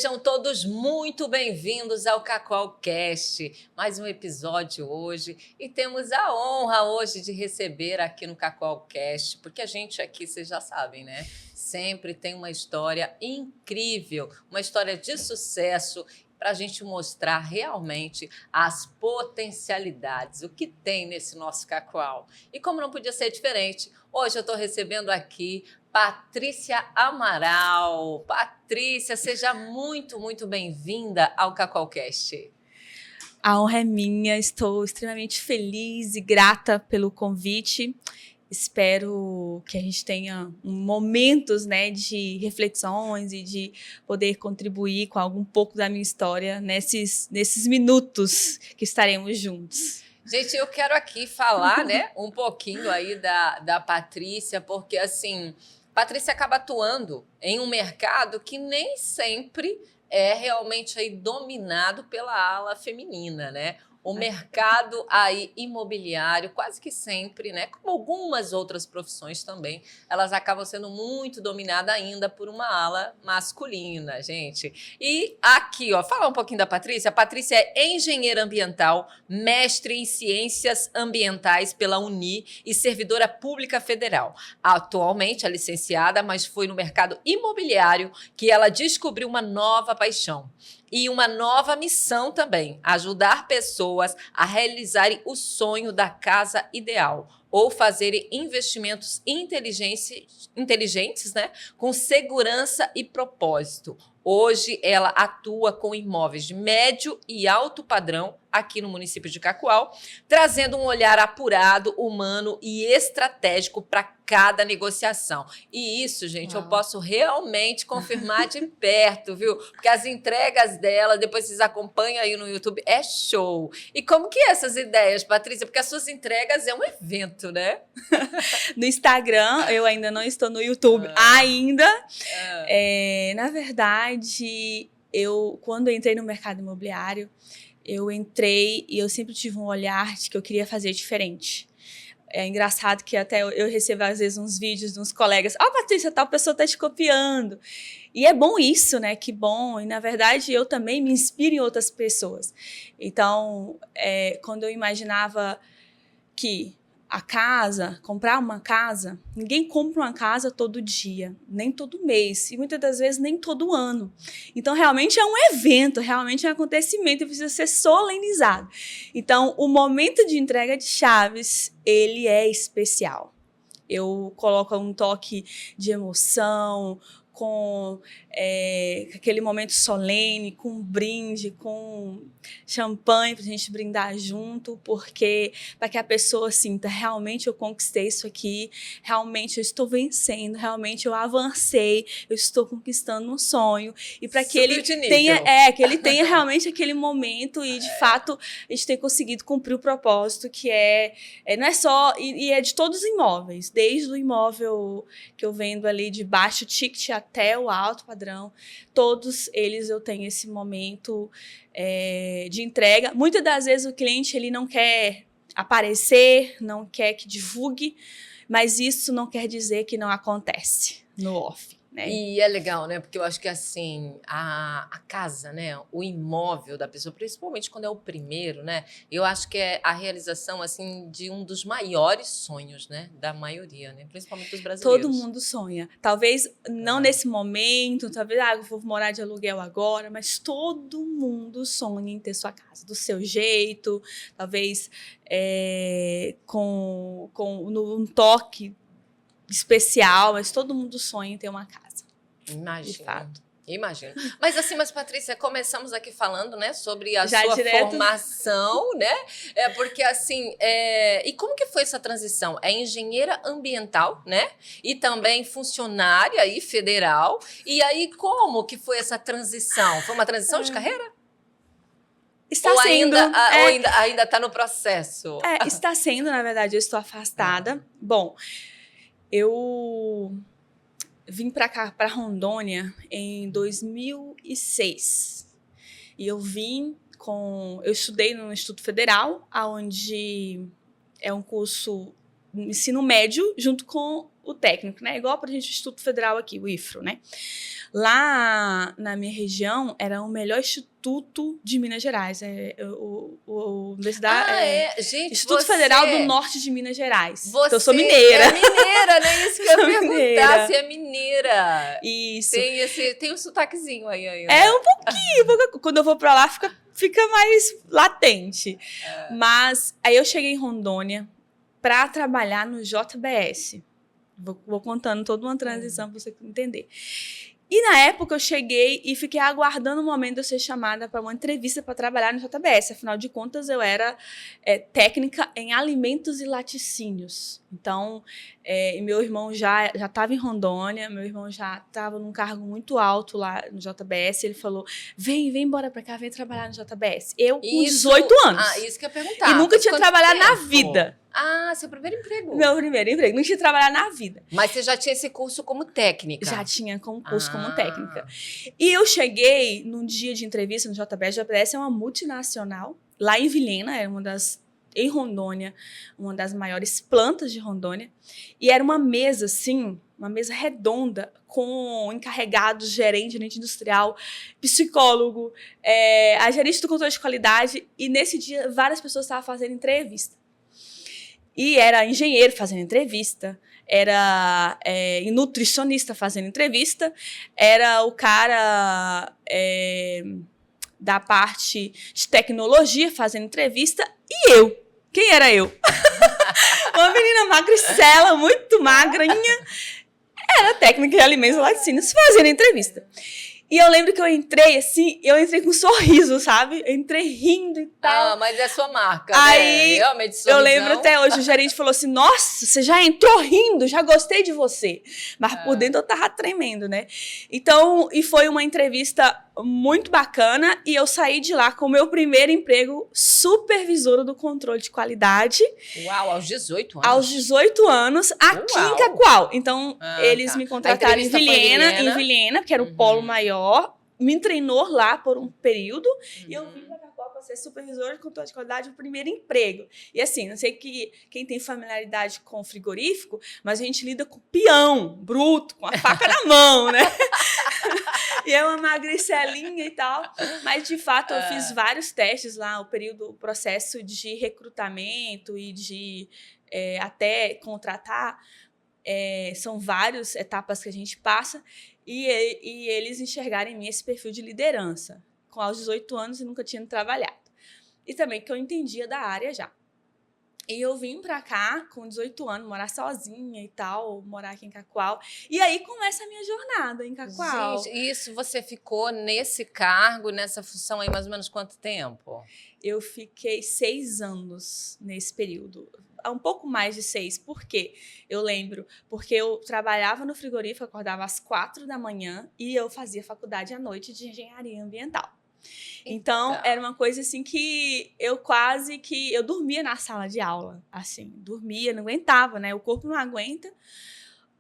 Sejam todos muito bem-vindos ao CacoalCast. Mais um episódio hoje e temos a honra hoje de receber aqui no CacoalCast, porque a gente aqui, vocês já sabem, né? Sempre tem uma história incrível, uma história de sucesso para a gente mostrar realmente as potencialidades, o que tem nesse nosso Cacoal. E como não podia ser diferente, hoje eu estou recebendo aqui Patrícia Amaral. Patrícia, seja muito, muito bem-vinda ao CacoalCast. A honra é minha, estou extremamente feliz e grata pelo convite. Espero que a gente tenha momentos, né, de reflexões e de poder contribuir com algum pouco da minha história nesses minutos que estaremos juntos. Gente, eu quero aqui falar, né, um pouquinho aí da Patrícia, porque assim, Patrícia acaba atuando em um mercado que nem sempre é realmente aí dominado pela ala feminina, né? O mercado aí imobiliário, quase que sempre, né, como algumas outras profissões também, elas acabam sendo muito dominadas ainda por uma ala masculina, gente. E aqui, ó, falar um pouquinho da Patrícia. A Patrícia é engenheira ambiental, mestre em ciências ambientais pela Uni e servidora pública federal. Atualmente é licenciada, mas foi no mercado imobiliário que ela descobriu uma nova paixão. E uma nova missão também, ajudar pessoas a realizarem o sonho da casa ideal ou fazerem investimentos inteligentes, né, com segurança e propósito. Hoje ela atua com imóveis de médio e alto padrão aqui no município de Cacoal, trazendo um olhar apurado, humano e estratégico para cada negociação. E isso, gente, eu posso realmente confirmar de perto, viu? Porque as entregas dela, depois vocês acompanham aí no YouTube, é show. E como que é essas ideias, Patrícia? Porque as suas entregas é um evento, né? No Instagram, eu ainda não estou no YouTube ainda. Na verdade, quando eu entrei no mercado imobiliário, eu entrei e eu sempre tive um olhar de que eu queria fazer diferente. É engraçado que até eu recebo, às vezes, uns vídeos de uns colegas. Patrícia, tal pessoa tá te copiando. E é bom isso, né? Que bom. E, na verdade, eu também me inspiro em outras pessoas. Então, quando eu imaginava que comprar uma casa, ninguém compra uma casa todo dia, nem todo mês, e muitas das vezes nem todo ano. Então, realmente é um evento, realmente é um acontecimento e precisa ser solenizado. Então, o momento de entrega de chaves, ele é especial. Eu coloco um toque de emoção, com aquele momento solene, com um brinde, com champanhe para a gente brindar junto, porque para que a pessoa sinta, realmente eu conquistei isso aqui, realmente eu estou vencendo, realmente eu avancei, eu estou conquistando um sonho, e para que ele tenha realmente aquele momento e, de fato, a gente tenha conseguido cumprir o propósito, que não é só, e é de todos os imóveis, desde o imóvel que eu vendo ali de baixo ticket até o alto padrão, todos eles eu tenho esse momento de entrega. Muitas das vezes o cliente ele não quer aparecer, não quer que divulgue, mas isso não quer dizer que não acontece no off. Né? E é legal, né? Porque eu acho que assim, a casa, né? O imóvel da pessoa, principalmente quando é o primeiro, né? Eu acho que é a realização, assim, de um dos maiores sonhos, né? Da maioria, né? Principalmente dos brasileiros. Todo mundo sonha. Talvez não nesse momento, talvez, eu vou morar de aluguel agora, mas todo mundo sonha em ter sua casa, do seu jeito, talvez com um toque especial, mas todo mundo sonha em ter uma casa. Imagina. De fato. Imagina. Mas assim, Patrícia, começamos aqui falando, né, sobre a sua formação, né? Porque assim, e como que foi essa transição? É engenheira ambiental, né? E também funcionária aí federal. E aí, como que foi essa transição? Foi uma transição de carreira? Está sendo. Ainda está no processo? Está sendo, na verdade, eu estou afastada. Bom, eu vim para cá, para Rondônia, em 2006. E eu estudei no Instituto Federal, onde é um curso ensino médio, junto com o técnico, né? Igual para a gente, o Instituto Federal aqui, o IFRO, né? Lá na minha região, era o melhor instituto de Minas Gerais. Gente, Instituto Federal do Norte de Minas Gerais. Você então, eu sou mineira. É mineira, né? Isso que eu ia perguntar, mineira. se é mineira. Isso. Tem um sotaquezinho aí ainda. É um pouquinho. Quando eu vou para lá, fica mais latente. Mas aí eu cheguei em Rondônia para trabalhar no JBS. Vou contando toda uma transição para você entender. E na época eu cheguei e fiquei aguardando o momento de eu ser chamada para uma entrevista para trabalhar no JBS. Afinal de contas, eu era técnica em alimentos e laticínios. Então, meu irmão já estava em Rondônia, meu irmão já estava num cargo muito alto lá no JBS. Ele falou, vem embora para cá, vem trabalhar no JBS. Eu com 18 anos. Isso que eu ia perguntar. E nunca tinha trabalhado na vida. Seu primeiro emprego. Meu primeiro emprego. Não tinha trabalhado na vida. Mas você já tinha esse curso como técnica? Já tinha curso como técnica. E eu cheguei num dia de entrevista no JBS. O JBS é uma multinacional. Lá em Vilhena, em Rondônia, uma das maiores plantas de Rondônia. E era uma mesa, assim, uma mesa redonda, com encarregados, gerente industrial, psicólogo, a gerente do controle de qualidade. E nesse dia, várias pessoas estavam fazendo entrevista. E era engenheiro fazendo entrevista, era nutricionista fazendo entrevista, era o cara da parte de tecnologia fazendo entrevista, e eu. Quem era eu? Uma menina magricela, muito magrinha, era técnica de alimentos e laticínios fazendo entrevista. E eu lembro que eu entrei com um sorriso, sabe? Eu entrei rindo e tal. Mas é a sua marca, aí, né? Realmente, eu lembro até hoje, o gerente falou assim, nossa, você já entrou rindo, já gostei de você. Mas por dentro eu tava tremendo, né? Então, e foi uma entrevista muito bacana e eu saí de lá com o meu primeiro emprego supervisora do controle de qualidade. Uau, aos 18 anos? Aos 18 anos, aqui em Cacoal. Então, eles me contrataram em Vilhena, que era o polo maior, me treinou lá por um período e eu vim para Cacoal para ser supervisora de controle de qualidade, o primeiro emprego. E assim, não sei quem tem familiaridade com frigorífico, mas a gente lida com peão, bruto, com a faca na mão, né? E é uma magricelinha e tal. Mas, de fato, eu fiz vários testes lá, o processo de recrutamento e de até contratar. São várias etapas que a gente passa. E eles enxergaram em mim esse perfil de liderança. Com aos 18 anos e nunca tinha trabalhado. E também que eu entendia da área já. E eu vim pra cá com 18 anos, morar sozinha e tal, morar aqui em Cacoal. E aí começa a minha jornada em Cacoal. Gente, isso você ficou nesse cargo, nessa função aí mais ou menos quanto tempo? Eu fiquei 6 anos nesse período. Um pouco mais de 6. Por quê? Eu lembro, porque eu trabalhava no frigorífico, acordava às 4 da manhã e eu fazia faculdade à noite de engenharia ambiental. Então, era uma coisa assim que eu dormia na sala de aula, assim, dormia, não aguentava, né? O corpo não aguenta,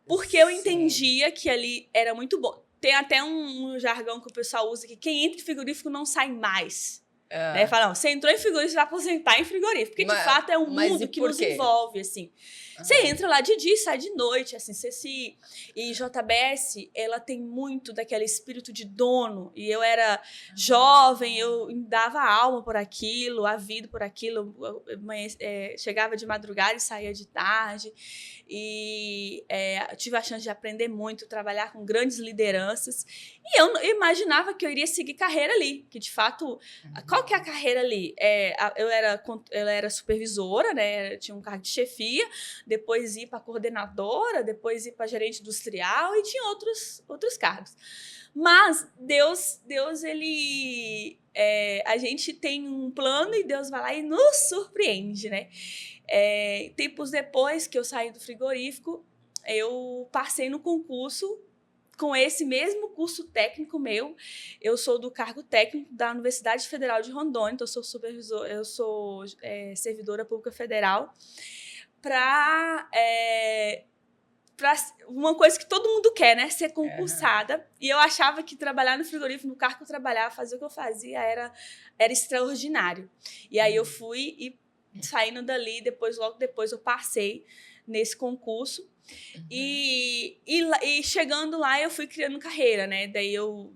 porque eu entendia que ali era muito bom. Tem até um jargão que o pessoal usa, que quem entra em frigorífico não sai mais. Né? Fala, não, você entrou em frigorífico, você vai aposentar em frigorífico, porque de fato é um mundo que nos envolve, assim. Você entra lá de dia e sai de noite, assim, E JBS, ela tem muito daquele espírito de dono, e eu era jovem, eu dava alma por aquilo, a vida por aquilo, chegava de madrugada e saía de tarde, e tive a chance de aprender muito, trabalhar com grandes lideranças, e eu imaginava que eu iria seguir carreira ali, que de fato, qual que é a carreira ali? Eu era supervisora, né, tinha um cargo de chefia, depois ir para coordenadora, depois ir para gerente industrial e tinha outros cargos. Mas Deus ele... a gente tem um plano e Deus vai lá e nos surpreende, né? Tempos depois que eu saí do frigorífico, eu passei no concurso com esse mesmo curso técnico meu. Eu sou do cargo técnico da Universidade Federal de Rondônia, então eu sou servidora pública federal, para uma coisa que todo mundo quer, né? Ser concursada. E eu achava que trabalhar no frigorífico, no cargo que eu trabalhava, fazer o que eu fazia, era extraordinário. E aí eu fui e saindo dali, logo depois eu passei nesse concurso. E chegando lá, eu fui criando carreira, né? Daí eu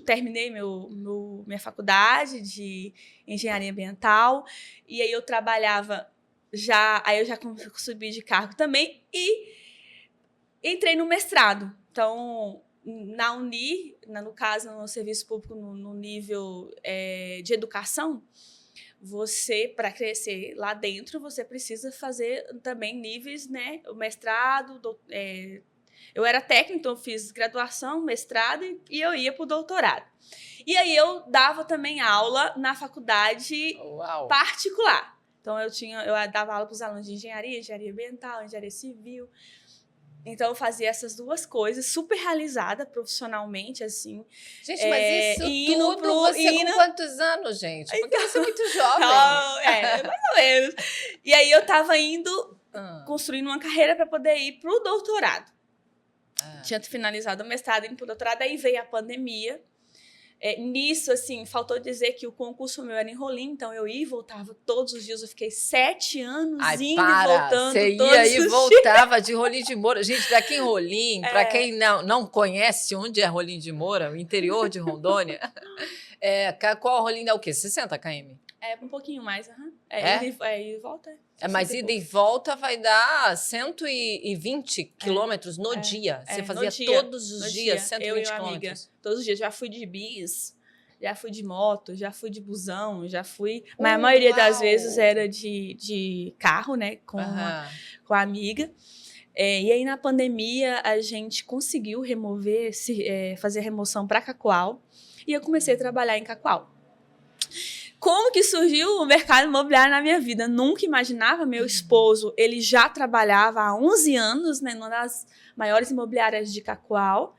terminei minha faculdade de engenharia ambiental. E aí eu trabalhava aí eu já subi de cargo também. E entrei no mestrado. Então, na Uni, no caso, no serviço público, no nível de educação, você, para crescer lá dentro, você precisa fazer também níveis, né? O mestrado, eu era técnica, então eu fiz graduação, mestrado e eu ia para o doutorado. E aí eu dava também aula na faculdade particular. Então eu dava aula para os alunos de engenharia ambiental, engenharia civil. Então, eu fazia essas duas coisas, super realizada profissionalmente, assim. Gente, mas isso tudo, você com quantos anos, gente? Porque você é muito jovem. Não, mais ou menos. E aí, eu tava indo, construindo uma carreira para poder ir pro doutorado. Tinha finalizado o mestrado, indo pro doutorado, aí veio a pandemia. Nisso, assim, faltou dizer que o concurso meu era em Rolim, então eu ia e voltava todos os dias. Eu fiquei 7 anos indo e voltando você todos ia e os voltava de Rolim de Moura. Gente, daqui em Rolim, para quem não conhece onde é Rolim de Moura, o interior de Rondônia, qual Rolim é o quê? 60 km? Um pouquinho mais, ida e volta. Mas ida e volta vai dar 120 quilômetros no dia. Você fazia todos os dias 120 quilômetros? Todos os dias. Já fui de bis, já fui de moto, já fui de busão, já fui... Mas a maioria das vezes era de carro, né? Com a amiga. E aí, na pandemia, a gente conseguiu fazer a remoção para Cacoal. E eu comecei a trabalhar em Cacoal. Como que surgiu o mercado imobiliário na minha vida? Nunca imaginava. Meu esposo, ele já trabalhava há 11 anos, né, numa das maiores imobiliárias de Cacoal,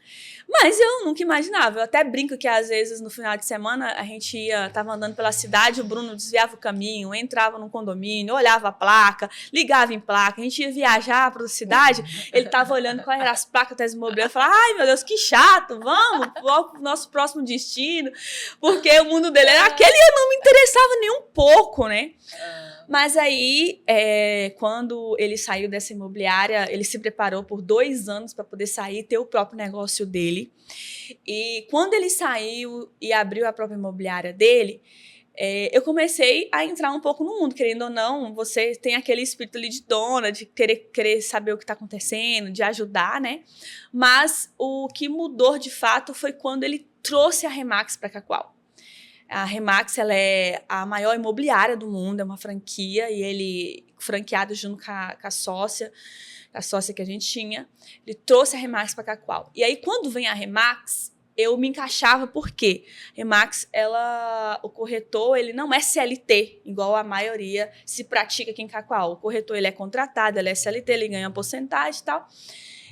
mas eu nunca imaginava. Eu até brinco que, às vezes, no final de semana, a gente tava andando pela cidade, o Bruno desviava o caminho, entrava no condomínio, olhava a placa, ligava em placa, a gente ia viajar para a cidade, ele tava olhando quais eram as placas das imobiliárias, falava, ai, meu Deus, que chato, vamos pro nosso próximo destino, porque o mundo dele era aquele e eu não me interessava nem um pouco, né? Mas aí, quando ele saiu dessa imobiliária, ele se preparou por 2 anos para poder sair e ter o próprio negócio dele. E quando ele saiu e abriu a própria imobiliária dele, eu comecei a entrar um pouco no mundo, querendo ou não, você tem aquele espírito ali de dona, de querer saber o que está acontecendo, de ajudar, né? Mas o que mudou de fato foi quando ele trouxe a Remax para Cacoal. A Remax, ela é a maior imobiliária do mundo, é uma franquia, e ele, franqueado junto com a sócia que a gente tinha, ele trouxe a Remax para Cacoal. E aí, quando vem a Remax, eu me encaixava, por quê? Remax, o corretor, ele não é CLT, igual a maioria se pratica aqui em Cacoal. O corretor, ele é contratado, ele é CLT, ele ganha uma porcentagem e tal.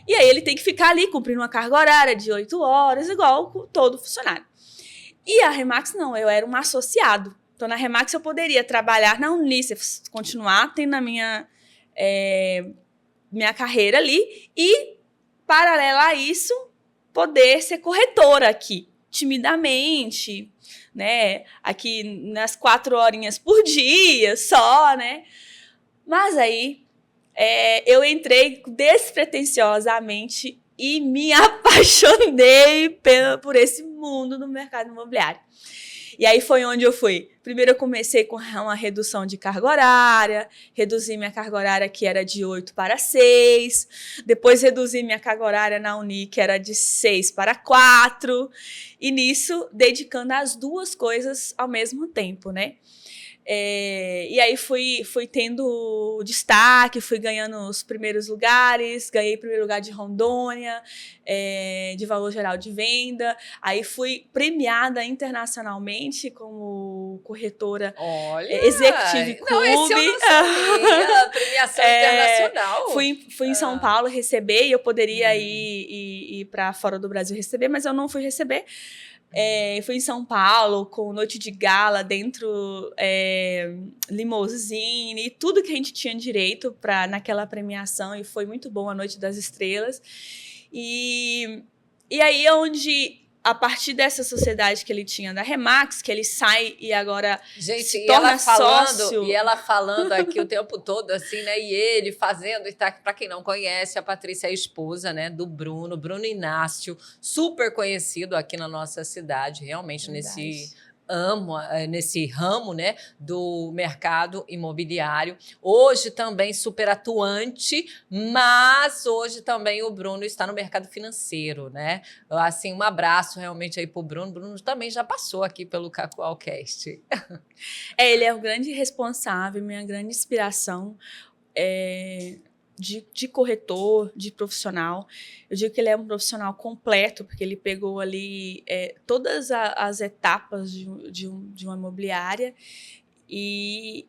E aí, ele tem que ficar ali, cumprindo uma carga horária de 8 horas, igual todo funcionário. E a Remax não, eu era um associado. Então, na Remax eu poderia trabalhar na Unicef, continuar tendo a minha carreira ali e, paralelo a isso, poder ser corretora aqui, timidamente, né? Aqui nas 4 horinhas por dia só, né? Mas aí eu entrei despretensiosamente e me apaixonei por esse mundo do mercado imobiliário. E aí foi onde eu fui. Primeiro eu comecei com uma redução de carga horária, reduzi minha carga horária que era de 8 para 6, depois reduzi minha carga horária na Uni que era de 6 para 4, e nisso dedicando as 2 coisas ao mesmo tempo, né? E aí fui tendo destaque, fui ganhando os primeiros lugares, ganhei primeiro lugar de Rondônia, de valor geral de venda, aí fui premiada internacionalmente como corretora Executive Club. Não, esse eu não sabia, premiação internacional. Fui em São Paulo receber, e eu poderia ir para fora do Brasil receber, mas eu não fui receber. Fui em São Paulo com noite de gala dentro, limousine, tudo que a gente tinha direito naquela premiação, e foi muito bom a Noite das Estrelas. E aí é onde a partir dessa sociedade que ele tinha da Remax, que ele sai e agora gente, se torna sócio. E ela falando aqui o tempo todo, assim, né? E ele fazendo, e tá, para quem não conhece, a Patrícia é a esposa, né, do Bruno Inácio, super conhecido aqui na nossa cidade, realmente nesse ramo, né, do mercado imobiliário. Hoje também super atuante, mas hoje também o Bruno está no mercado financeiro, né? Assim, um abraço realmente aí pro Bruno. Bruno também já passou aqui pelo Cacoalcast. Ele é o grande responsável, minha grande inspiração. De corretor, de profissional. Eu digo que ele é um profissional completo, porque ele pegou ali todas as etapas de uma imobiliária e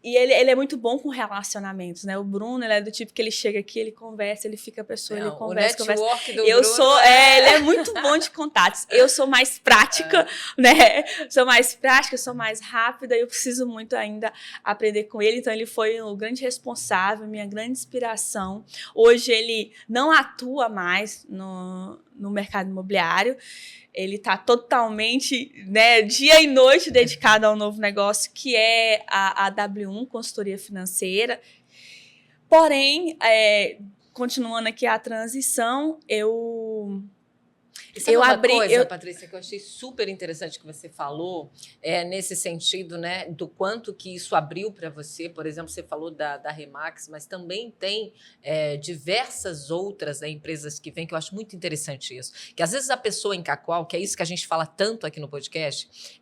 ele é muito bom com relacionamentos, né? O Bruno, ele é do tipo que ele chega aqui, ele conversa, ele fica a pessoa, ele conversa, o network do eu Bruno sou, ele é muito bom de contatos. Eu sou mais prática, né? Sou mais prática, sou mais rápida, e eu preciso muito ainda aprender com ele. Então, ele foi o grande responsável, minha grande inspiração. Hoje, ele não atua mais no mercado imobiliário. Ele está totalmente, né, dia e noite dedicado ao novo negócio, que é a W1, consultoria financeira. Porém, continuando aqui a transição, Isso é uma coisa, Patrícia, que eu achei super interessante que você falou, nesse sentido, né, do quanto que isso abriu para você. Por exemplo, você falou da Remax, mas também tem diversas outras, né, empresas que vêm, que eu acho muito interessante isso. Que às vezes a pessoa em Cacoal, que é isso que a gente fala tanto aqui no podcast,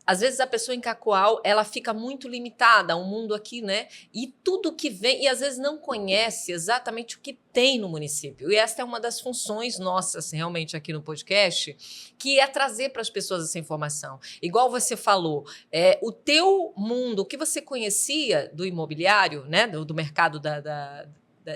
às vezes a pessoa em Cacoal, ela fica muito limitada ao mundo aqui, né? E tudo que vem, e às vezes não conhece exatamente o que tem no município. E essa é uma das funções nossas, realmente, aqui no podcast, que é trazer para as pessoas essa informação. Igual você falou, o teu mundo, o que você conhecia do imobiliário, né? Do mercado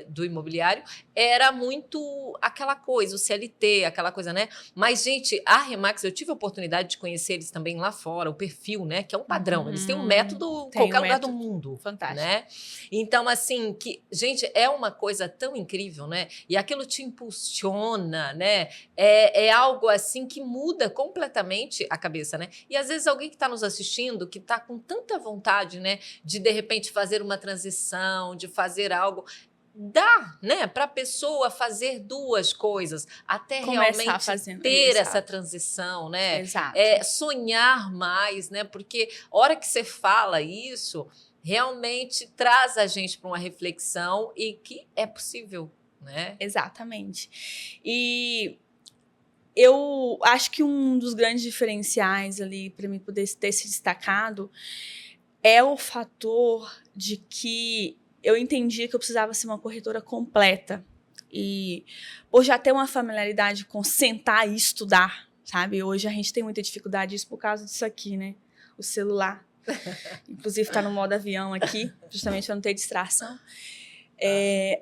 do imobiliário, era muito aquela coisa, o CLT, aquela coisa, né? Mas, gente, a Remax, eu tive a oportunidade de conhecer eles também lá fora, o perfil, né? Que é um padrão. Eles têm um método em qualquer lugar do mundo. Fantástico. Né? Então, assim, gente, é uma coisa tão incrível, né? E aquilo te impulsiona, né? É algo, assim, que muda completamente a cabeça, né? E, às vezes, alguém que está nos assistindo, que está com tanta vontade, né? De repente, fazer uma transição, de fazer algo... Dá, né, para a pessoa fazer duas coisas, até realmente ter essa transição, né? Exato. Sonhar mais, né? Porque a hora que você fala isso, realmente traz a gente para uma reflexão e que é possível, né? Exatamente. E eu acho que um dos grandes diferenciais ali para mim poder ter se destacado é o fator de que eu entendi que eu precisava ser uma corretora completa. E por já ter uma familiaridade com sentar e estudar, sabe? Hoje a gente tem muita dificuldade disso por causa disso aqui, né? O celular. Inclusive está no modo avião aqui, justamente para não ter distração.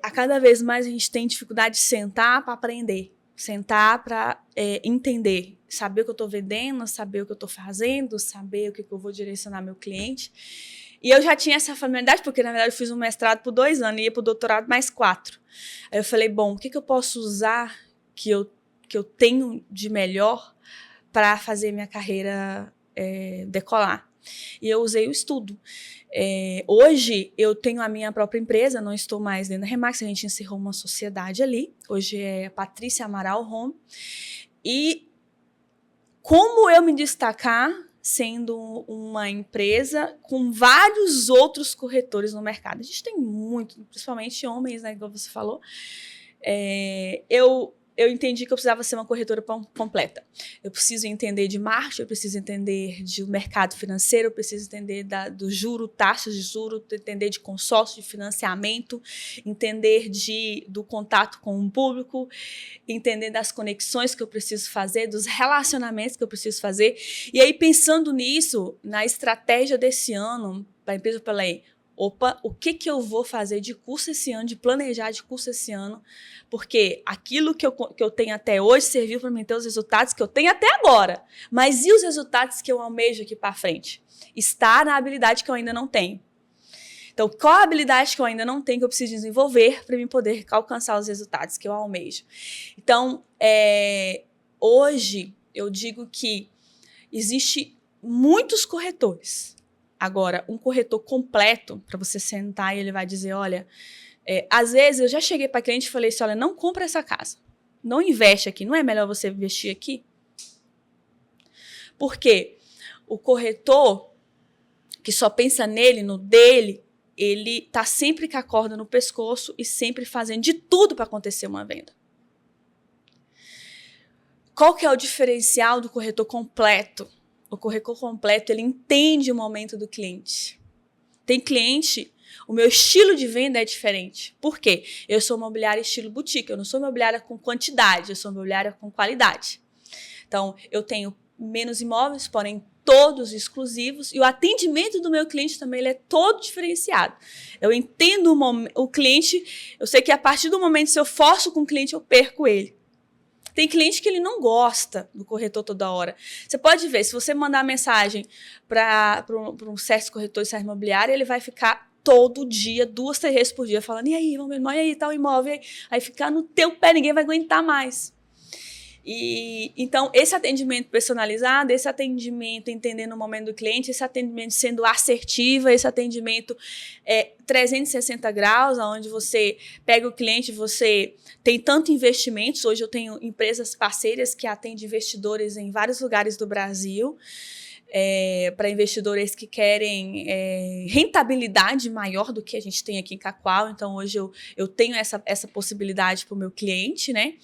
A cada vez mais a gente tem dificuldade de sentar para aprender. Sentar para entender. Saber o que eu estou vendendo, saber o que eu estou fazendo, saber o que eu vou direcionar meu cliente. E eu já tinha essa familiaridade, porque, na verdade, eu fiz um mestrado por 2 anos e ia para o doutorado mais 4. Aí eu falei, bom, o que eu posso usar que eu tenho de melhor para fazer minha carreira decolar? E eu usei o estudo. Hoje, eu tenho a minha própria empresa, não estou mais dentro da Remax, a gente encerrou uma sociedade ali. Hoje é Patrícia Amaral Home. E como eu me destacar sendo uma empresa com vários outros corretores no mercado? A gente tem muito, principalmente homens, né, como você falou. Eu entendi que eu precisava ser uma corretora completa. Eu preciso entender de marketing, eu preciso entender de mercado financeiro, eu preciso entender do juro, taxas de juro, entender de consórcio de financiamento, entender do contato com o público, entender das conexões que eu preciso fazer, dos relacionamentos que eu preciso fazer. E aí, pensando nisso, na estratégia desse ano, para a empresa, eu falei, opa, o que eu vou fazer de curso esse ano, de planejar de curso esse ano, porque aquilo que eu tenho até hoje serviu para mim ter os resultados que eu tenho até agora, mas e os resultados que eu almejo aqui para frente? Está na habilidade que eu ainda não tenho. Então, qual a habilidade que eu ainda não tenho que eu preciso desenvolver para mim poder alcançar os resultados que eu almejo? Então, Hoje, eu digo que existe muitos corretores. Agora, um corretor completo, para você sentar e ele vai dizer, olha, às vezes eu já cheguei para cliente e falei assim, olha, não compra essa casa, não investe aqui, não é melhor você investir aqui? Porque o corretor que só pensa nele, no dele, ele tá sempre com a corda no pescoço e sempre fazendo de tudo para acontecer uma venda. Qual que é o diferencial do corretor completo? O corretor completo, ele entende o momento do cliente. Tem cliente, o meu estilo de venda é diferente. Por quê? Eu sou imobiliária estilo boutique, eu não sou imobiliária com quantidade, eu sou imobiliária com qualidade. Então, eu tenho menos imóveis, porém todos exclusivos, e o atendimento do meu cliente também ele é todo diferenciado. Eu entendo o cliente, eu sei que a partir do momento que eu forço com o cliente, eu perco ele. Tem cliente que ele não gosta do corretor toda hora. Você pode ver, se você mandar mensagem para um certo corretor de serviço imobiliário, ele vai ficar todo dia, 2, 3 vezes por dia, falando, e aí, vamos ver, e aí, tal imóvel, aí ficar no teu pé, ninguém vai aguentar mais. E, então, esse atendimento personalizado, esse atendimento entendendo o momento do cliente, esse atendimento sendo assertivo, esse atendimento 360 graus, onde você pega o cliente, você tem tanto investimentos. Hoje eu tenho empresas parceiras que atendem investidores em vários lugares do Brasil, para investidores que querem rentabilidade maior do que a gente tem aqui em Cacoal. Então, hoje eu tenho essa possibilidade para o meu cliente, né?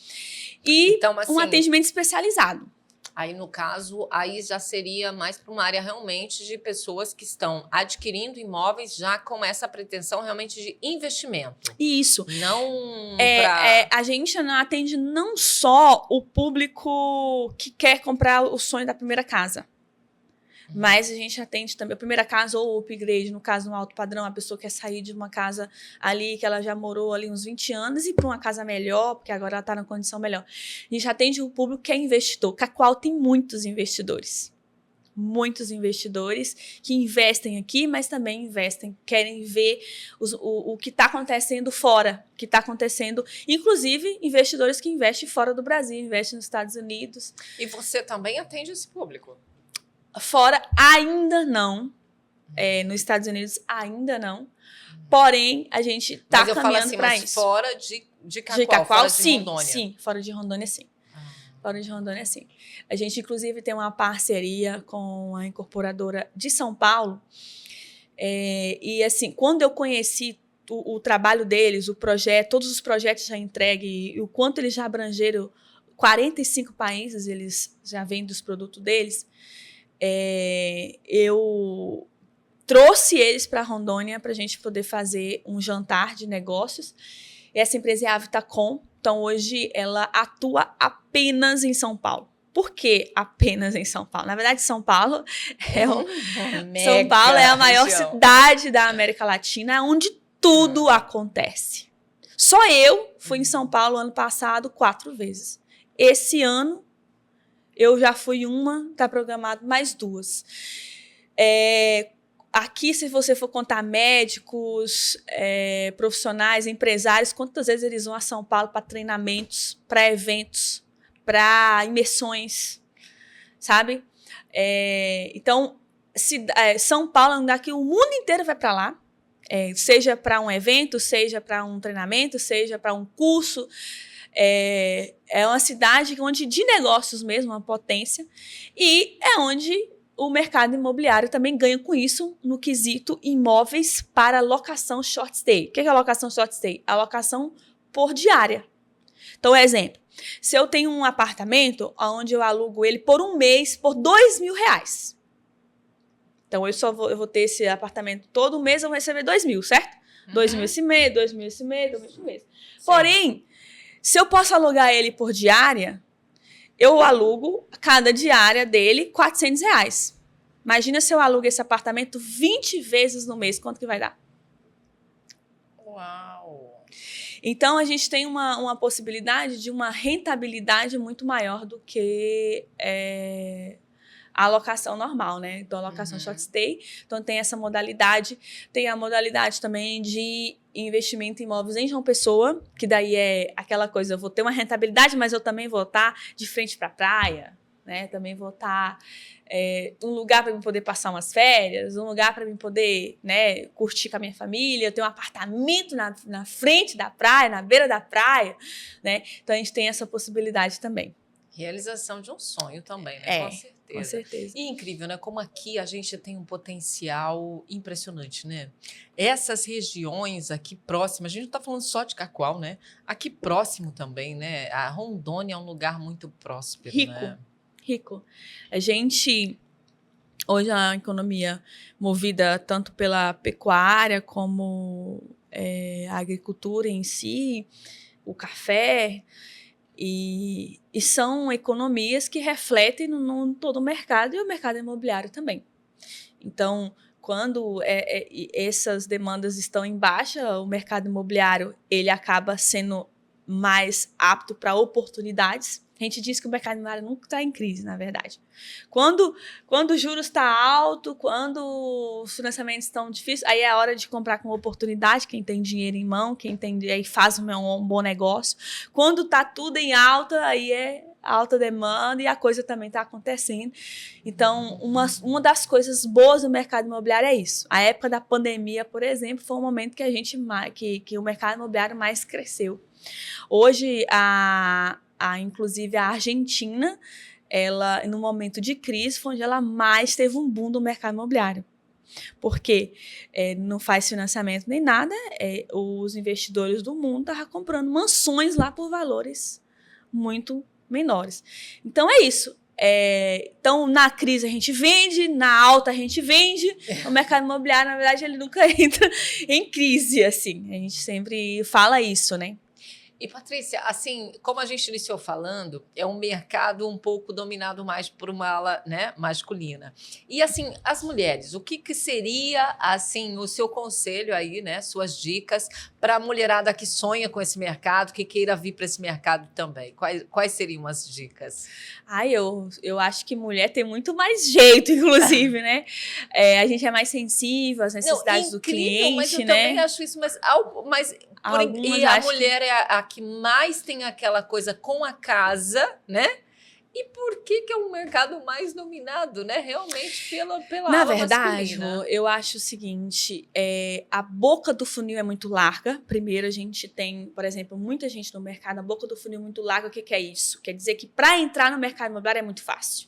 E então, assim, um atendimento especializado. Aí, no caso, aí já seria mais para uma área realmente de pessoas que estão adquirindo imóveis já com essa pretensão realmente de investimento. Isso. Não a gente atende não só o público que quer comprar o sonho da primeira casa. Mas a gente atende também a primeira casa ou o upgrade, no caso, no alto padrão, a pessoa quer sair de uma casa ali que ela já morou ali uns 20 anos e para uma casa melhor, porque agora ela está na condição melhor. A gente atende o público que é investidor. Cacoal tem muitos investidores que investem aqui, mas também investem, querem ver o que está acontecendo fora, o que está acontecendo, inclusive investidores que investem fora do Brasil, investem nos Estados Unidos. E você também atende esse público? Fora, ainda não. Nos Estados Unidos, ainda não. Porém, a gente está caminhando para isso. Fora de Cacoal, fora de Rondônia? Sim, fora de Rondônia, sim. Fora de Rondônia, sim. A gente, inclusive, tem uma parceria com a incorporadora de São Paulo. E, assim, quando eu conheci o trabalho deles, o projeto, todos os projetos já entregues, e o quanto eles já abrangeram 45 países, eles já vendem os produtos deles, eu trouxe eles para Rondônia para a gente poder fazer um jantar de negócios. Essa empresa é a Vitacom, então hoje ela atua apenas em São Paulo. Por que apenas em São Paulo? Na verdade, São Paulo São Paulo é a maior cidade da América Latina, onde tudo acontece. Só eu fui em São Paulo ano passado 4 vezes. Esse ano eu já fui está programado mais 2. Aqui, se você for contar médicos, profissionais, empresários, quantas vezes eles vão a São Paulo para treinamentos, para eventos, para imersões, sabe? Então, São Paulo é um lugar que o mundo inteiro vai para lá, seja para um evento, seja para um treinamento, seja para um curso. É uma cidade onde de negócios mesmo, uma potência, e é onde o mercado imobiliário também ganha com isso no quesito imóveis para locação short stay. O que é a locação short stay? A locação por diária. Então, exemplo, se eu tenho um apartamento onde eu alugo ele por um mês por R$2.000, então eu vou ter esse apartamento todo mês, eu vou receber 2.000, certo? 2.000 esse mês, 2.000 esse mês, 2.000 esse mês. Porém, se eu posso alugar ele por diária, eu alugo cada diária dele R$400. Imagina se eu alugo esse apartamento 20 vezes no mês, quanto que vai dar? Uau! Então, a gente tem uma possibilidade de uma rentabilidade muito maior do que a locação normal, né? Então, a locação short stay. Então, tem essa modalidade. Tem a modalidade também de investimento em imóveis em João Pessoa, que daí é aquela coisa, eu vou ter uma rentabilidade, mas eu também vou estar de frente para a praia, né? Também vou estar um lugar para eu poder passar umas férias, um lugar para eu poder, né, curtir com a minha família, eu tenho um apartamento na frente da praia, na beira da praia, né? Então, a gente tem essa possibilidade também. Realização de um sonho também, né? Com certeza. Com certeza. E incrível, né? Como aqui a gente tem um potencial impressionante, né? Essas regiões aqui próximas, a gente não está falando só de Cacoal, né? Aqui próximo também, né? A Rondônia é um lugar muito próspero, né? Rico. A gente, hoje a economia movida tanto pela pecuária como a agricultura em si, o café, e são economias que refletem no todo o mercado e o mercado imobiliário também. Então, quando essas demandas estão em baixa, o mercado imobiliário ele acaba sendo mais apto para oportunidades. A gente diz que o mercado imobiliário nunca está em crise, na verdade. Quando o juros está alto, quando os financiamentos estão difíceis, aí é a hora de comprar com oportunidade, quem tem dinheiro em mão, quem tem, aí faz um bom negócio. Quando está tudo em alta, aí é alta demanda e a coisa também está acontecendo. Então, uma das coisas boas do mercado imobiliário é isso. A época da pandemia, por exemplo, foi um momento que o mercado imobiliário mais cresceu. Hoje, inclusive a Argentina, ela, no momento de crise, foi onde ela mais teve um boom do mercado imobiliário. Porque não faz financiamento nem nada, os investidores do mundo estavam comprando mansões lá por valores muito menores. Então, é isso. Então, na crise a gente vende, na alta a gente vende. O mercado imobiliário, na verdade, ele nunca entra em crise, assim. A gente sempre fala isso, né? E, Patrícia, assim, como a gente iniciou falando, é um mercado um pouco dominado mais por uma ala, né, masculina. E, assim, as mulheres, o que seria, assim, o seu conselho aí, né, suas dicas para a mulherada que sonha com esse mercado, que queira vir para esse mercado também? Quais seriam as dicas? Eu acho que mulher tem muito mais jeito, inclusive, né? A gente é mais sensível às necessidades do cliente, mas eu né? também acho isso, mas e a mulher é a que mais tem aquela coisa com a casa, né? E por que é um mercado mais dominado, né? Realmente pela Na ala verdade, masculina. eu acho o seguinte, a boca do funil é muito larga. Primeiro, a gente tem, por exemplo, muita gente no mercado, a boca do funil é muito larga. O que é isso? Quer dizer que para entrar no mercado imobiliário é muito fácil.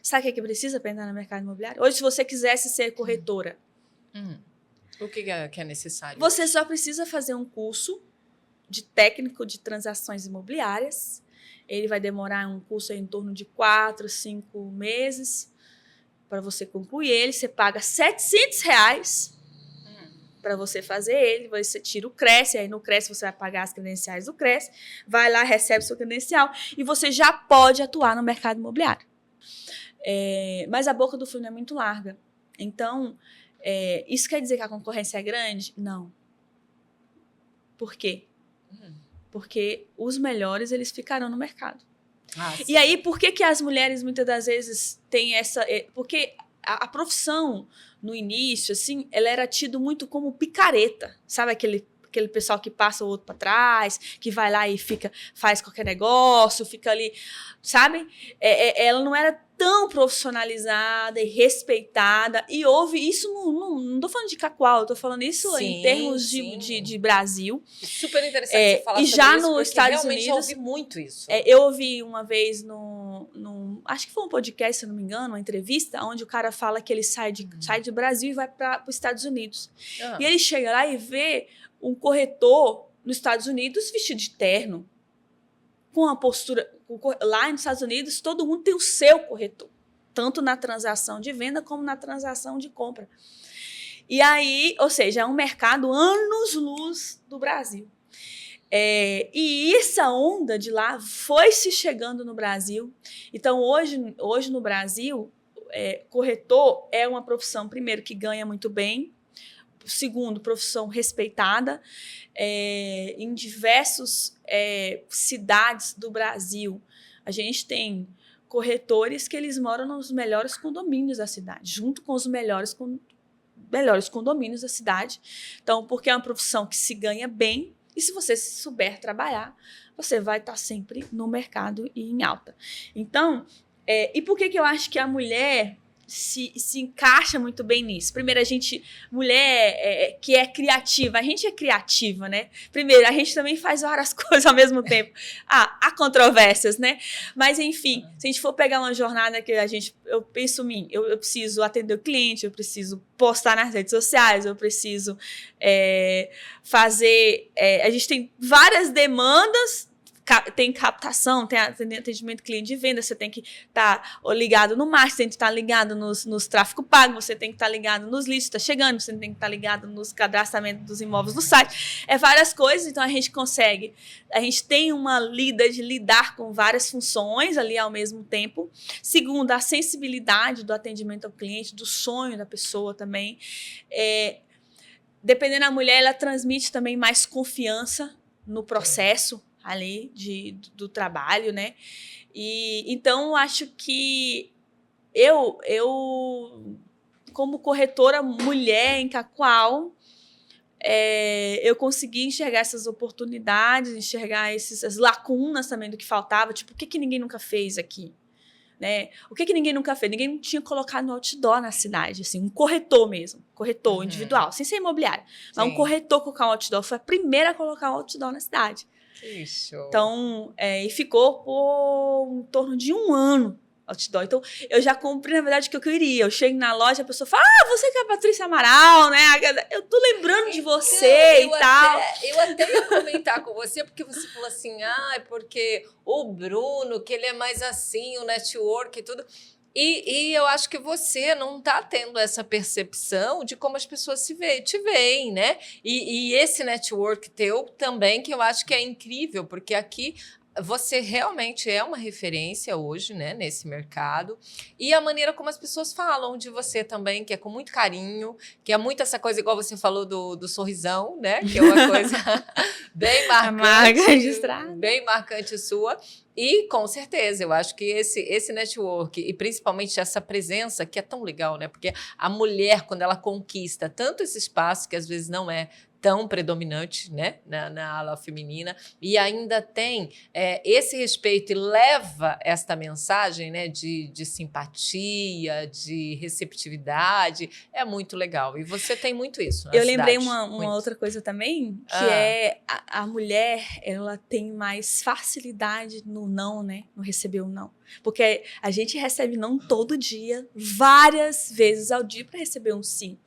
Sabe o que precisa para entrar no mercado imobiliário? Hoje, se você quisesse ser corretora, o que é necessário? Você só precisa fazer um curso de técnico de transações imobiliárias. Ele vai demorar um curso em torno de 4, 5 meses para você concluir ele. Você paga R$700 para você fazer ele. Você tira o Cresce, aí no Cresce você vai pagar as credenciais do Cresce, vai lá, recebe seu credencial e você já pode atuar no mercado imobiliário. Mas a boca do funil é muito larga. Então, isso quer dizer que a concorrência é grande? Não. Por quê? Porque os melhores, eles ficarão no mercado. E aí, por que as mulheres, muitas das vezes, têm essa... Porque a profissão, no início, assim, ela era tida muito como picareta. Sabe aquele pessoal que passa o outro para trás, que vai lá e faz qualquer negócio, fica ali, sabe? Ela não era tão profissionalizada e respeitada. E houve isso, não tô falando de Cacoal, tô falando isso em termos de Brasil. Super interessante você falar sobre já isso, nos Estados Unidos, eu ouvi muito isso. Eu ouvi uma vez acho que foi um podcast, se eu não me engano, uma entrevista, onde o cara fala que ele sai do Brasil e vai para os Estados Unidos. E ele chega lá e vê um corretor nos Estados Unidos vestido de terno, com uma postura... Lá nos Estados Unidos, todo mundo tem o seu corretor, tanto na transação de venda como na transação de compra. E aí, ou seja, é um mercado anos-luz do Brasil. E essa onda de lá foi se chegando no Brasil. Então, hoje no Brasil, corretor é uma profissão, primeiro, que ganha muito bem, segundo, profissão respeitada em diversas cidades do Brasil. A gente tem corretores que eles moram nos melhores condomínios da cidade, junto com os melhores condomínios da cidade. Então, porque é uma profissão que se ganha bem, e se você souber trabalhar, você vai estar sempre no mercado e em alta. Então, e por que eu acho que a mulher se encaixa muito bem nisso? Primeiro, mulher que é criativa, a gente é criativa, né? Primeiro, a gente também faz várias coisas ao mesmo tempo. Há controvérsias, né? Mas, enfim, se a gente for pegar uma jornada que eu penso em mim, eu preciso atender o cliente, eu preciso postar nas redes sociais, eu preciso fazer... a gente tem várias demandas, tem captação, tem atendimento cliente de venda, você tem que estar ligado no marketing, tem que estar ligado nos tráfego pago, você tem que estar ligado nos leads, está chegando, você tem que estar ligado nos cadastramentos dos imóveis no site. Várias coisas, então a gente tem uma lida de lidar com várias funções ali ao mesmo tempo. Segundo, a sensibilidade do atendimento ao cliente, do sonho da pessoa também. Dependendo da mulher, ela transmite também mais confiança no processo ali do trabalho, né? E então acho que eu como corretora mulher em Cacoal, eu consegui enxergar essas oportunidades, enxergar essas lacunas também do que faltava, tipo, o que ninguém nunca fez aqui? Né? O que ninguém nunca fez? Ninguém tinha colocado no outdoor na cidade, assim, um corretor mesmo, corretor individual, sem ser imobiliário. Mas um corretor colocar um outdoor, foi a primeira a colocar um outdoor na cidade. Isso. Então, e ficou por em torno de 1 ano outdoor. Então, eu já comprei, na verdade, o que eu queria. Eu chego na loja, a pessoa fala, você que é a Patrícia Amaral, né? Eu tô lembrando de você e tal. Eu até ia comentar com você, porque você falou assim, porque o Bruno, que ele é mais assim, o network e tudo... E eu acho que você não está tendo essa percepção de como as pessoas te veem, né? E esse network teu também, que eu acho que é incrível, porque aqui você realmente é uma referência hoje, né, nesse mercado. E a maneira como as pessoas falam de você também, que é com muito carinho, que é muito essa coisa, igual você falou do sorrisão, né? Que é uma coisa bem marcante, bem marcante sua. E, com certeza, eu acho que esse network, e principalmente essa presença, que é tão legal, né? Porque a mulher, quando ela conquista tanto esse espaço, que às vezes não é tão predominante, né, na ala feminina, e ainda tem esse respeito e leva esta mensagem, né, de simpatia, de receptividade, é muito legal. E você tem muito isso na cidade. Lembrei uma outra coisa também, que a mulher, ela tem mais facilidade no não, né, no receber o não. Porque a gente recebe não todo dia, várias vezes ao dia, para receber um sim.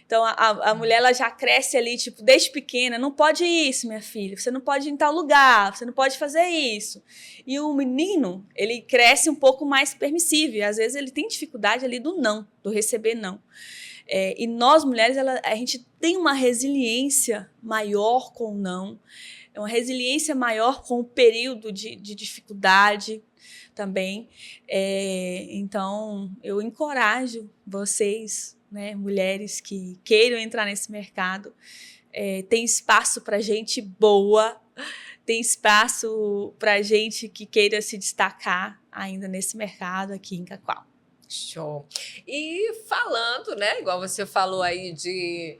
Então, a mulher, ela já cresce ali, tipo, desde pequena, não pode isso, minha filha, você não pode ir em tal lugar, você não pode fazer isso. E o menino, ele cresce um pouco mais permissível, e às vezes ele tem dificuldade ali do não, do receber não. E nós, mulheres, a gente tem uma resiliência maior com o não, uma resiliência maior com o período de dificuldade também. Então, eu encorajo vocês, né, mulheres que queiram entrar nesse mercado, tem espaço para gente boa, tem espaço para gente que queira se destacar ainda nesse mercado aqui em Cacoal. Show. E falando, né, igual você falou aí de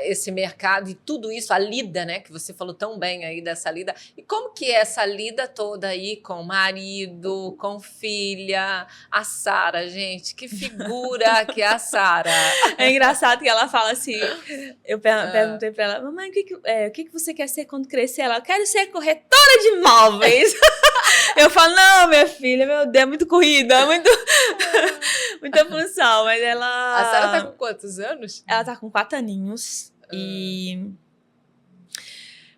esse mercado e tudo isso, a lida, né, que você falou tão bem aí dessa lida. E como que é essa lida toda aí com o marido, com filha, a Sara, gente, que figura que é a Sara. É engraçado que ela fala assim, eu perguntei pra ela, mamãe, o que você quer ser quando crescer? Ela, eu quero ser corretora de imóveis. Eu falo, não, minha filha, meu Deus, é muito corrida, é muita função, mas ela... A Sara tá com quantos anos? Ela tá com 4 aninhos e...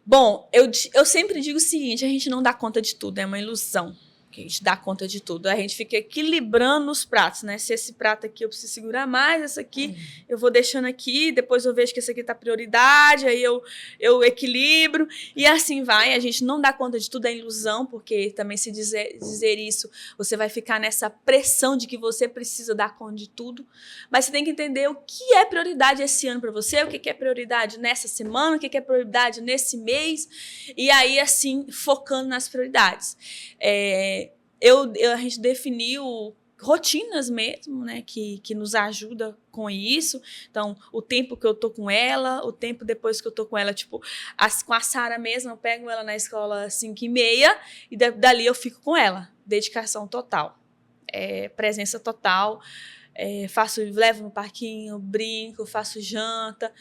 Bom, eu sempre digo o seguinte, a gente não dá conta de tudo, é uma ilusão que a gente dá conta de tudo. A gente fica equilibrando os pratos, né? Se esse prato aqui eu preciso segurar mais, esse aqui eu vou deixando aqui, depois eu vejo que esse aqui tá prioridade, aí eu equilibro, e assim vai. A gente não dá conta de tudo, é ilusão, porque também se dizer isso, você vai ficar nessa pressão de que você precisa dar conta de tudo, mas você tem que entender o que é prioridade esse ano para você, o que é prioridade nessa semana, o que é prioridade nesse mês, e aí, assim, focando nas prioridades. a gente definiu rotinas mesmo, né, que nos ajuda com isso. Então, o tempo que eu tô com ela, o tempo depois que eu tô com ela, tipo, com a Sara mesmo, eu pego ela na escola às 5h30 e dali eu fico com ela. Dedicação total. Presença total. Levo no parquinho, brinco, faço janta.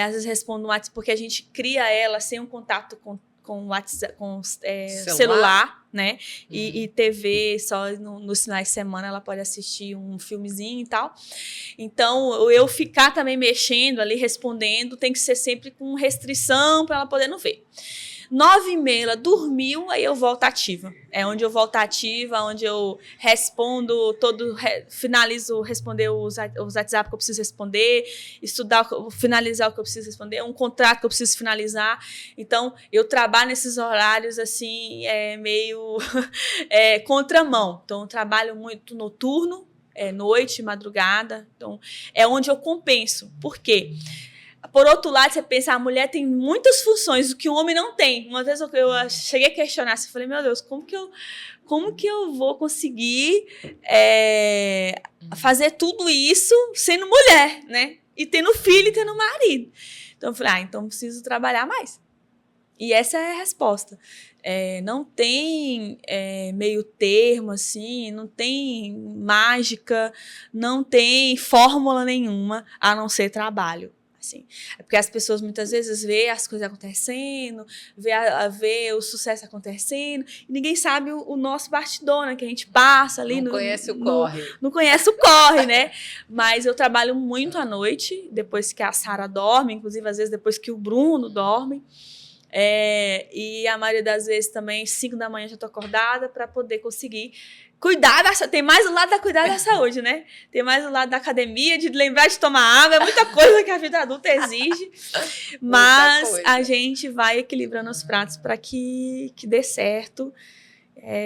Às vezes respondo no WhatsApp, porque a gente cria ela sem um contato com WhatsApp, com celular, né? E TV, só nos finais de semana ela pode assistir um filmezinho e tal. Então, eu ficar também mexendo ali, respondendo, tem que ser sempre com restrição para ela poder não ver. 9h30, ela dormiu, aí eu volto ativa. É onde eu volto ativa, onde eu respondo finalizo responder os WhatsApp que eu preciso responder, finalizar o que eu preciso responder, um contrato que eu preciso finalizar. Então, eu trabalho nesses horários, assim, meio contramão. Então, eu trabalho muito noturno, noite, madrugada. Então, é onde eu compenso. Por quê? Por outro lado, você pensa, a mulher tem muitas funções, o que o homem não tem. Uma vez eu cheguei a questionar, assim, falei, meu Deus, como que eu vou conseguir fazer tudo isso sendo mulher, né? E tendo filho e tendo marido. Então, eu falei, então preciso trabalhar mais. E essa é a resposta. Não tem meio termo, assim, não tem mágica, não tem fórmula nenhuma, a não ser trabalho. Assim. Porque as pessoas muitas vezes vê as coisas acontecendo, vê o sucesso acontecendo, e ninguém sabe o nosso bastidor, né? Que a gente passa ali. Não conhece o corre. Não conhece o corre, né? Mas eu trabalho muito à noite, depois que a Sara dorme, inclusive às vezes depois que o Bruno dorme. E a maioria das vezes também, 5h já estou acordada para poder conseguir cuidar tem mais o lado da cuidar da saúde, né? Tem mais o lado da academia, de lembrar de tomar água, é muita coisa que a vida adulta exige. Mas a gente vai equilibrando os pratos para que dê certo,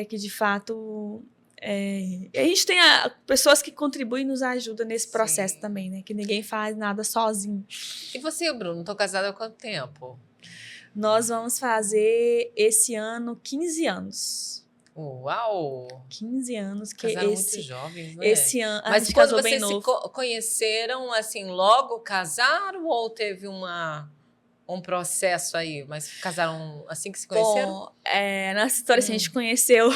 que de fato a gente tem pessoas que contribuem e nos ajudam nesse processo também, né? Que ninguém faz nada sozinho. E você e o Bruno, estão casados há quanto tempo? Nós vamos fazer esse ano 15 anos. Uau! 15 anos. Casaram muito jovens, né? Esse ano, mas quando vocês se conheceram, assim, logo casaram ou teve um processo aí? Mas casaram assim que se conheceram? Bom, nossa história, assim, a gente conheceu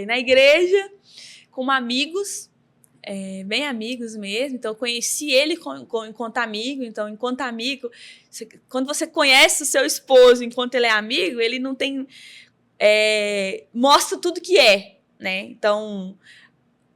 na igreja, como amigos, bem amigos mesmo. Então, eu conheci ele enquanto amigo. Então, enquanto amigo, quando você conhece o seu esposo enquanto ele é amigo, ele não tem... mostra tudo que né? Então,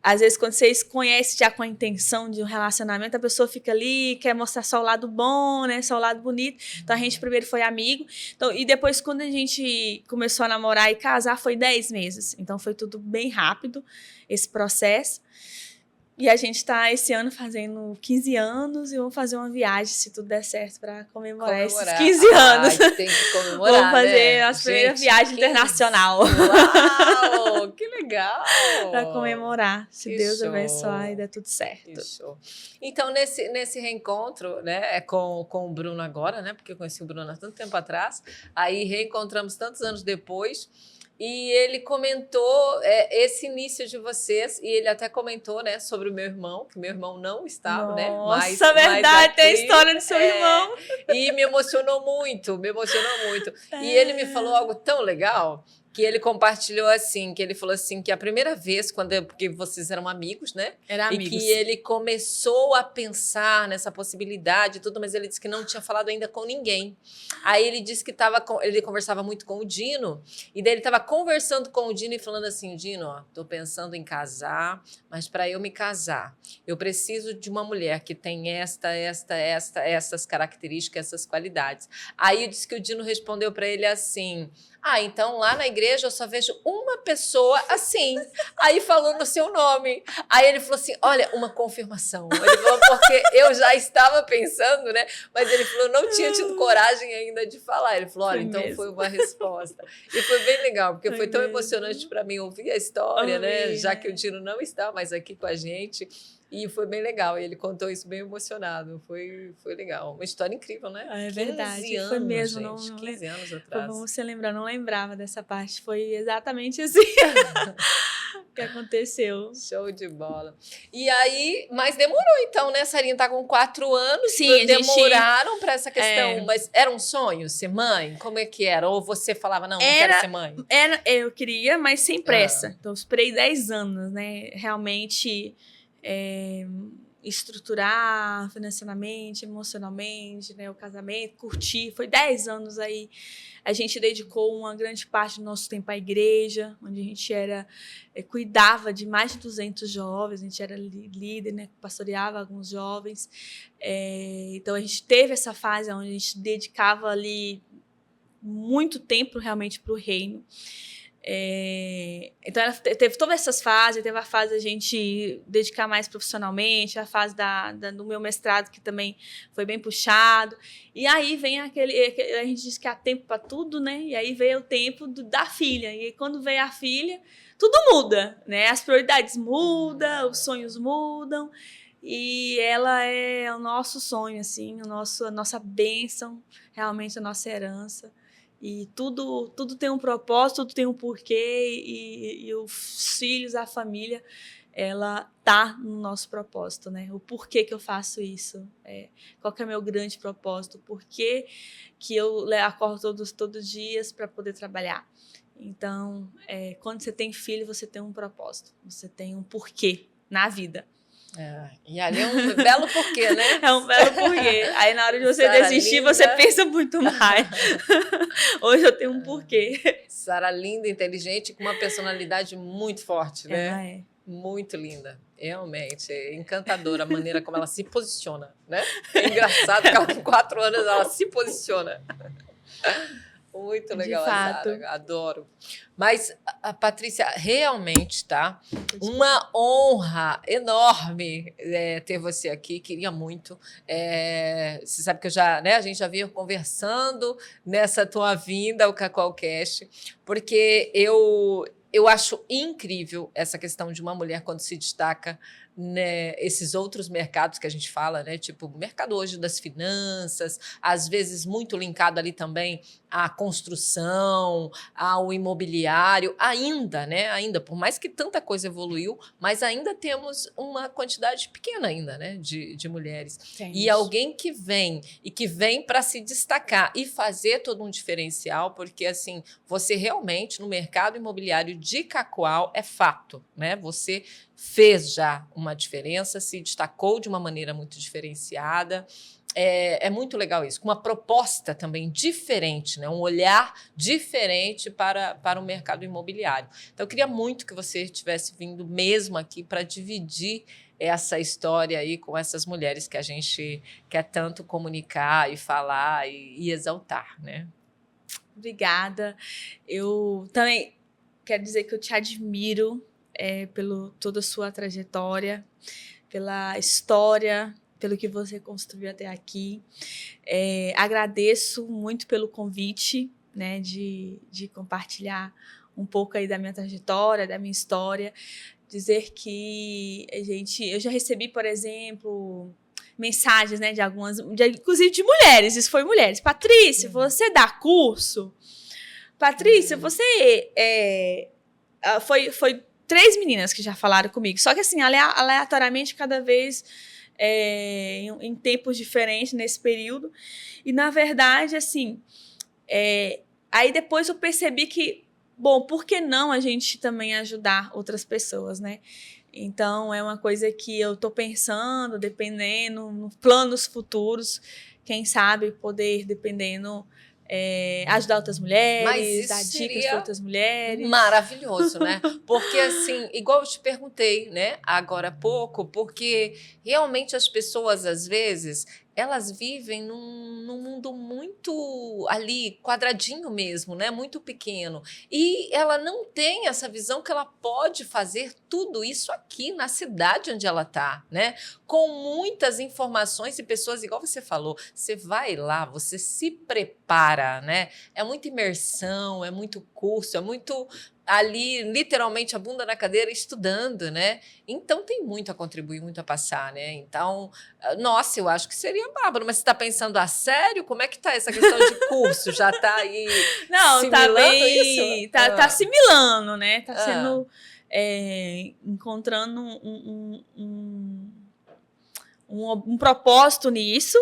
às vezes, quando vocês conhecem já com a intenção de um relacionamento, a pessoa fica ali, quer mostrar só o lado bom, né? Só o lado bonito. Então, a gente primeiro foi amigo. Então, e depois, quando a gente começou a namorar e casar, foi 10 meses. Então, foi tudo bem rápido, esse processo. E a gente está esse ano fazendo 15 anos e vamos fazer uma viagem, se tudo der certo, para comemorar esses 15 anos. Tem que comemorar, vamos fazer a nossa primeira viagem internacional. Uau, que legal! Para comemorar, se Deus abençoar e der tudo certo. Que show. Então, nesse reencontro, né, com o Bruno agora, né, porque eu conheci o Bruno há tanto tempo atrás, aí reencontramos tantos anos depois. E ele comentou esse início de vocês, e ele até comentou, né, sobre o meu irmão, que meu irmão não estava, né? Nossa, verdade, tem a história do seu irmão. E me emocionou muito, E ele me falou algo tão legal, que ele compartilhou assim, que ele falou assim, que a primeira vez, porque vocês eram amigos, né? Era amigos. E que ele começou a pensar nessa possibilidade e tudo, mas ele disse que não tinha falado ainda com ninguém. Aí ele disse que ele conversava muito com o Dino, e daí ele estava conversando com o Dino e falando assim, Dino, ó, tô pensando em casar, mas para eu me casar, eu preciso de uma mulher que tem essas características, essas qualidades. Aí disse que o Dino respondeu para ele assim, então lá na igreja eu só vejo uma pessoa assim. Aí falou no seu nome. Aí ele falou assim, olha, uma confirmação. Ele falou, porque eu já estava pensando, né? Mas ele falou, não tinha tido coragem ainda de falar. Ele falou, olha, então foi uma resposta. E foi bem legal, porque foi tão emocionante para mim ouvir a história, né? Já que o Dino não está mais aqui com a gente. E foi bem legal. Ele contou isso bem emocionado. Foi legal. Uma história incrível, né? É verdade. 15 anos, foi mesmo. gente. 15 anos Foi atrás. bom você lembrar, não lembrava dessa parte. Foi exatamente assim que aconteceu. Show de bola. E aí, mas demorou então, né? Sarinha tá com 4 anos. Sim, demoraram para essa questão. Mas era um sonho ser mãe? Como é que era? Ou você falava, não quero ser mãe? Eu queria, mas sem pressa. Então, eu esperei 10 anos, né? Realmente estruturar financeiramente, emocionalmente, né? O casamento, curtir. Foi 10 anos aí. A gente dedicou uma grande parte do nosso tempo à igreja, onde a gente cuidava de mais de 200 jovens, a gente era líder, né? Pastoreava alguns jovens. Então, a gente teve essa fase onde a gente dedicava ali muito tempo realmente para o reino. Então, ela teve todas essas fases, teve a fase da gente dedicar mais profissionalmente, a fase do meu mestrado, que também foi bem puxado. E aí vem a gente diz que há tempo para tudo, né? E aí veio o tempo da filha. E quando veio a filha, tudo muda, né? As prioridades mudam, os sonhos mudam. E ela é o nosso sonho, assim, a nossa bênção, realmente a nossa herança. E tudo tem um propósito, tudo tem um porquê, e os filhos, a família, ela tá no nosso propósito, né? O porquê que eu faço isso, qual que é o meu grande propósito, o porquê que eu acordo todos os dias para poder trabalhar. Então, quando você tem filho, você tem um propósito, você tem um porquê na vida. E ali é um belo porquê, né? É um belo porquê. Aí na hora de você desistir, você pensa muito mais. Hoje eu tenho um porquê. Sara linda, inteligente, com uma personalidade muito forte, né? Ela é. Muito linda. Realmente, é encantadora a maneira como ela se posiciona, né? É engraçado que ela com 4 anos ela se posiciona. Muito legal, Sara. Adoro. Mas, a Patrícia, realmente, tá? Uma honra enorme ter você aqui. Queria muito. Você sabe que a gente já vinha conversando nessa tua vinda ao Cacaucast, porque eu acho incrível essa questão de uma mulher quando se destaca, né, esses outros mercados que a gente fala, né, tipo o mercado hoje das finanças, às vezes muito linkado ali também à construção, ao imobiliário, ainda, por mais que tanta coisa evoluiu, mas ainda temos uma quantidade pequena ainda, né, de mulheres. E alguém que vem para se destacar e fazer todo um diferencial, porque assim, você realmente no mercado imobiliário de Cacoal é fato, né? Você fez já uma diferença, se destacou de uma maneira muito diferenciada. É muito legal isso, com uma proposta também diferente, né? Um olhar diferente para o mercado imobiliário. Então, eu queria muito que você tivesse vindo mesmo aqui para dividir essa história aí com essas mulheres que a gente quer tanto comunicar e falar e exaltar, né? Obrigada. Eu também quero dizer que eu te admiro pelo toda a sua trajetória, pela história, pelo que você construiu até aqui. Agradeço muito pelo convite, né, de compartilhar um pouco aí da minha trajetória, da minha história. Dizer que eu já recebi, por exemplo, mensagens, né, inclusive de mulheres, isso foi mulheres. Patrícia, você dá curso? Patrícia, você foi 3 meninas que já falaram comigo, só que assim, aleatoriamente, cada vez em tempos diferentes nesse período. E, na verdade, assim, aí depois eu percebi que, bom, por que não a gente também ajudar outras pessoas, né? Então, é uma coisa que eu estou pensando, dependendo, nos planos futuros, quem sabe poder, dependendo, ajudar outras mulheres, dar dicas para outras mulheres. Maravilhoso, né? Porque, assim, igual eu te perguntei, né, agora há pouco, porque realmente as pessoas, às vezes, elas vivem num mundo muito ali, quadradinho mesmo, né? Muito pequeno. E ela não tem essa visão que ela pode fazer tudo isso aqui na cidade onde ela está, né? Com muitas informações e pessoas, igual você falou, você vai lá, você se prepara, né? É muita imersão, é muito curso, é muito ali, literalmente, a bunda na cadeira, estudando, né? Então, tem muito a contribuir, muito a passar, né? Então, nossa, eu acho que seria bárbaro. Mas você está pensando a sério? Como é que tá essa questão de curso? Já está aí Não, tá simulando bem... isso? Tá assimilando, né? Tá Ah. sendo... encontrando um propósito nisso,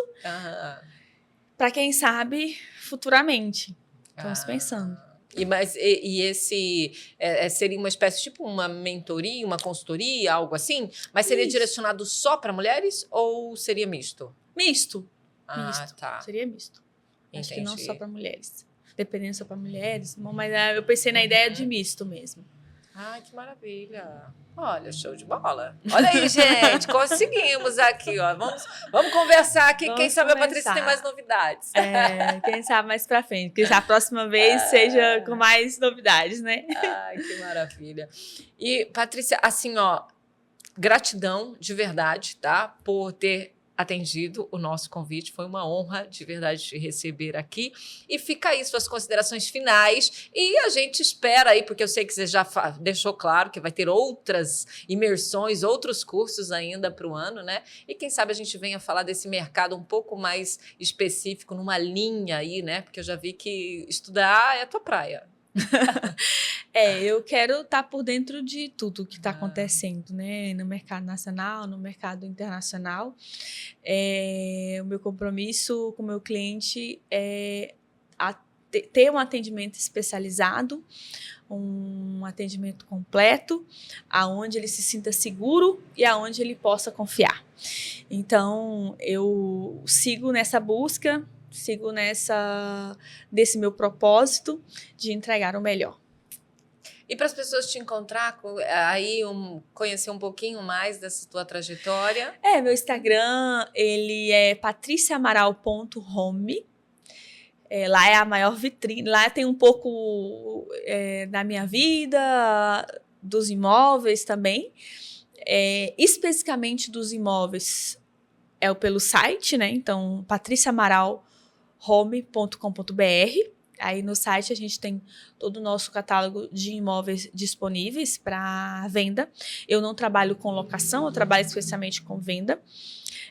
para quem sabe, futuramente. Estamos pensando. E esse seria uma espécie, tipo uma mentoria, uma consultoria, algo assim? Mas seria direcionado só para mulheres ou seria misto? Misto. Misto. Tá. Seria misto. Entendi. Acho que não só para mulheres. Dependendo só para mulheres, mas eu pensei na ideia de misto mesmo. Ai, que maravilha. Olha, show de bola. Olha aí, gente, conseguimos aqui, ó. Vamos conversar aqui. Quem sabe a Patrícia tem mais novidades. Quem sabe mais pra frente. Quem sabe a próxima vez seja com mais novidades, né? Ai, que maravilha. E, Patrícia, assim, ó, gratidão de verdade, tá? Por ter atendido o nosso convite. Foi uma honra de verdade te receber aqui. E fica aí suas considerações finais. E a gente espera aí, porque eu sei que você já deixou claro que vai ter outras imersões, outros cursos ainda para o ano, né? E quem sabe a gente venha falar desse mercado um pouco mais específico, numa linha aí, né? Porque eu já vi que estudar é a tua praia. Eu quero estar por dentro de tudo que está acontecendo, né? No mercado nacional, no mercado internacional. O meu compromisso com o meu cliente é ter um atendimento especializado, um atendimento completo, aonde ele se sinta seguro e aonde ele possa confiar. Então, eu sigo nessa busca, desse meu propósito de entregar o melhor. E para as pessoas te encontrar, aí conhecer um pouquinho mais dessa tua trajetória? Meu Instagram, ele é patriciaamaral.home. Lá é a maior vitrine. Lá tem um pouco da minha vida, dos imóveis também. Especificamente dos imóveis, pelo site, né? Então, patriciaamaral.home.com.br. Aí no site a gente tem todo o nosso catálogo de imóveis disponíveis para venda. Eu não trabalho com locação, eu trabalho especialmente com venda.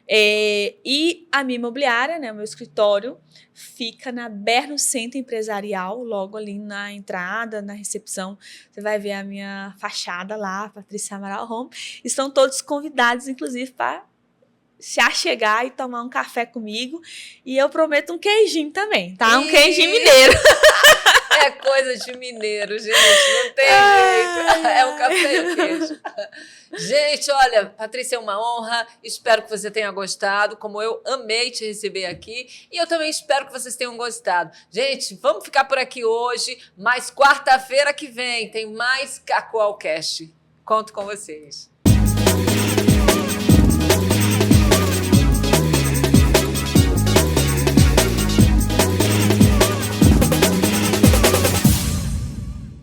E a minha imobiliária, né, o meu escritório, fica na Berno Centro Empresarial, logo ali na entrada, na recepção. Você vai ver a minha fachada lá, Patrícia Amaral Home. Estão todos convidados, inclusive, para se achegar e tomar um café comigo. E eu prometo um queijinho também, tá? Um queijinho mineiro. É coisa de mineiro, gente. Não tem jeito. É um café e um queijo. Gente, olha, Patrícia, é uma honra. Espero que você tenha gostado. Como eu amei te receber aqui. E eu também espero que vocês tenham gostado. Gente, vamos ficar por aqui hoje. Mas quarta-feira que vem tem mais Cacoalcast. Conto com vocês.